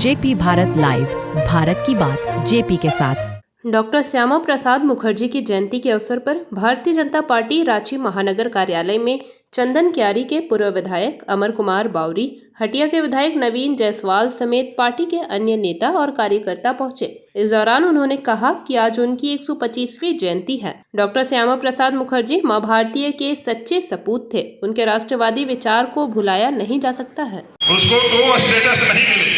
JP Bharat live, Bharat की बात JP के साथ। डॉक्टर श्यामा प्रसाद मुखर्जी की जयंती के अवसर पर भारतीय जनता पार्टी रांची महानगर कार्यालय में चंदन क्यारी के पूर्व विधायक अमर कुमार बावरी, हटिया के विधायक नवीन जायसवाल समेत पार्टी के अन्य नेता और कार्यकर्ता पहुंचे। इस दौरान उन्होंने कहा कि आज उनकी 125वीं जयंती है। डॉक्टर श्यामा प्रसाद मुखर्जी मां भारतीय के सच्चे सपूत थे। उनके राष्ट्रवादी विचार को भुलाया नहीं जा सकता है। उसको दो स्टेटस नहीं मिले।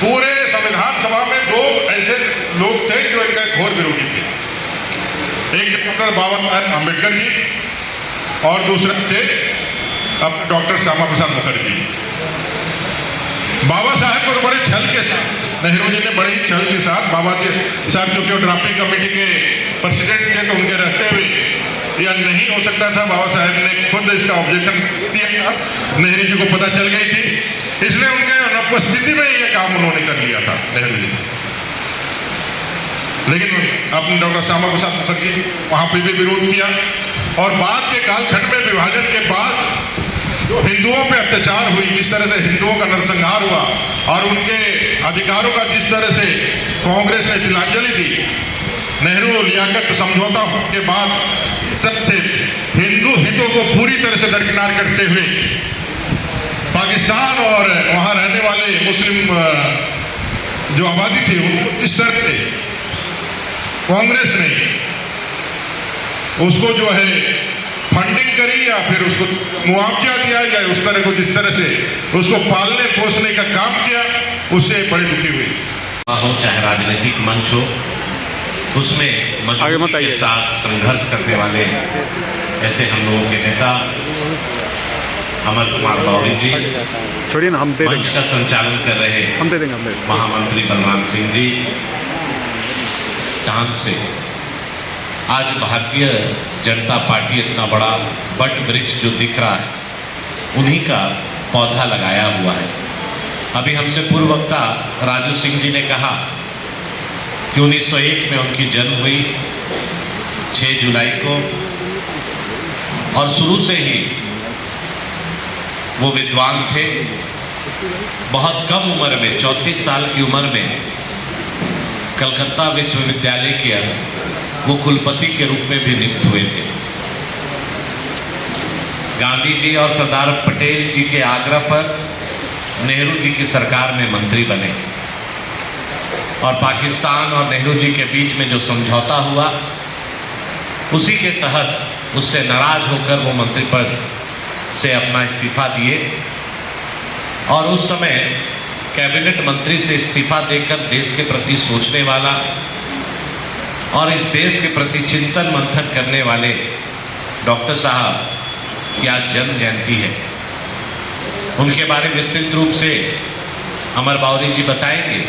पूरे संविधान सभा में दो ऐसे लोग थे जो इनका घोर विरोधी थे। एक डॉक्टर बाबा साहेब अम्बेडकर जी और दूसरे थे अब डॉक्टर श्यामा प्रसाद मुखर्जी। बाबा साहेब को तो बड़े छल के साथ नेहरू जी ने बड़े ही छल के साथ बाबा साहब जो कि ड्राफ्टिंग कमेटी के प्रेसिडेंट थे, तो उनके रहते हुए यह नहीं हो सकता था। बाबा साहेब ने खुद इसका ऑब्जेक्शन दिया था, नेहरू जी को पता चल गई थी, इसलिए उनके अनुपस्थिति में यह काम उन्होंने कर लिया था नेहरू जी। लेकिन अपने डॉक्टर श्यामा प्रसाद मुखर्जी वहां पर भी विरोध किया और बाद के कालखंड में विभाजन के बाद जो हिंदुओं पे अत्याचार हुई, जिस तरह से हिंदुओं का नरसंहार हुआ और उनके अधिकारों का जिस तरह से कांग्रेस ने तिलांजलि दी, नेहरू लियाकत समझौता के बाद सबसे हिंदू हितों को पूरी तरह से दरकिनार करते हुए पाकिस्तान और वहां रहने वाले मुस्लिम जो आबादी थी उनको इस तरह से कांग्रेस ने उसको जो है फंडिंग करी या फिर उसको मुआवजा दिया या उस तरह को जिस तरह से उसको पालने पोसने का काम किया, उससे बड़े दुखी हुए। हो चाहे राजनीतिक मंच हो, उसमें मजबूती के साथ संघर्ष करने वाले ऐसे हम लोगों के नेता अमर कुमार बावरी जी, छोड़िए ना, हम दे मंच का संचालन कर रहे महामंत्री बलराम सिंह जी, दान से आज भारतीय जनता पार्टी इतना बड़ा बट वृक्ष जो दिख रहा है, उन्हीं का पौधा लगाया हुआ है। अभी हमसे पूर्व वक्ता राजू सिंह जी ने कहा कि 1901 में उनकी जन्म हुई 6 जुलाई को, और शुरू से ही वो विद्वान थे। बहुत कम उम्र में 34 साल की उम्र में कलकत्ता विश्वविद्यालय के वो कुलपति के रूप में भी नियुक्त हुए थे। गांधी जी और सरदार पटेल जी के आग्रह पर नेहरू जी की सरकार में मंत्री बने और पाकिस्तान और नेहरू जी के बीच में जो समझौता हुआ, उसी के तहत उससे नाराज होकर वो मंत्री पद से अपना इस्तीफा दिए और उस समय कैबिनेट मंत्री से इस्तीफा देकर देश के प्रति सोचने वाला और इस देश के प्रति चिंतन मंथन करने वाले डॉक्टर साहब की आज जन्म जयंती है। उनके बारे में विस्तृत रूप से अमर बावरी जी बताएंगे,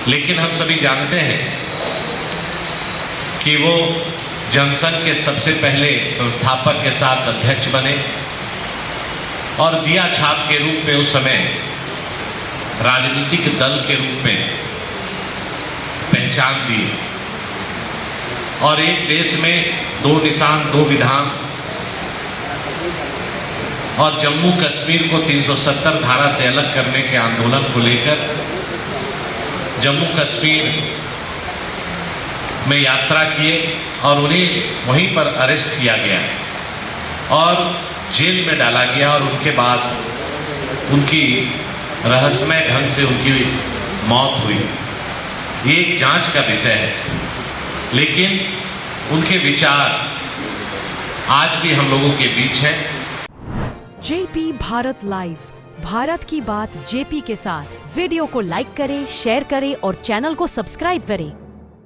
लेकिन हम सभी जानते हैं कि वो जनसंघ के सबसे पहले संस्थापक के साथ अध्यक्ष बने और दिया छाप के रूप में उस समय राजनीतिक दल के रूप में पहचान दी और एक देश में 2 निशान 2 विधान और जम्मू कश्मीर को 370 धारा से अलग करने के आंदोलन को लेकर जम्मू कश्मीर में यात्रा किए और उन्हें वहीं पर अरेस्ट किया गया और जेल में डाला गया और उनके बाद उनकी रहस्यमय ढंग से उनकी मौत हुई। ये एक जांच का विषय है, लेकिन उनके विचार आज भी हम लोगों के बीच है। जेपी भारत लाइव, भारत की बात जेपी के साथ। वीडियो को लाइक करें, शेयर करें और चैनल को सब्सक्राइब करें।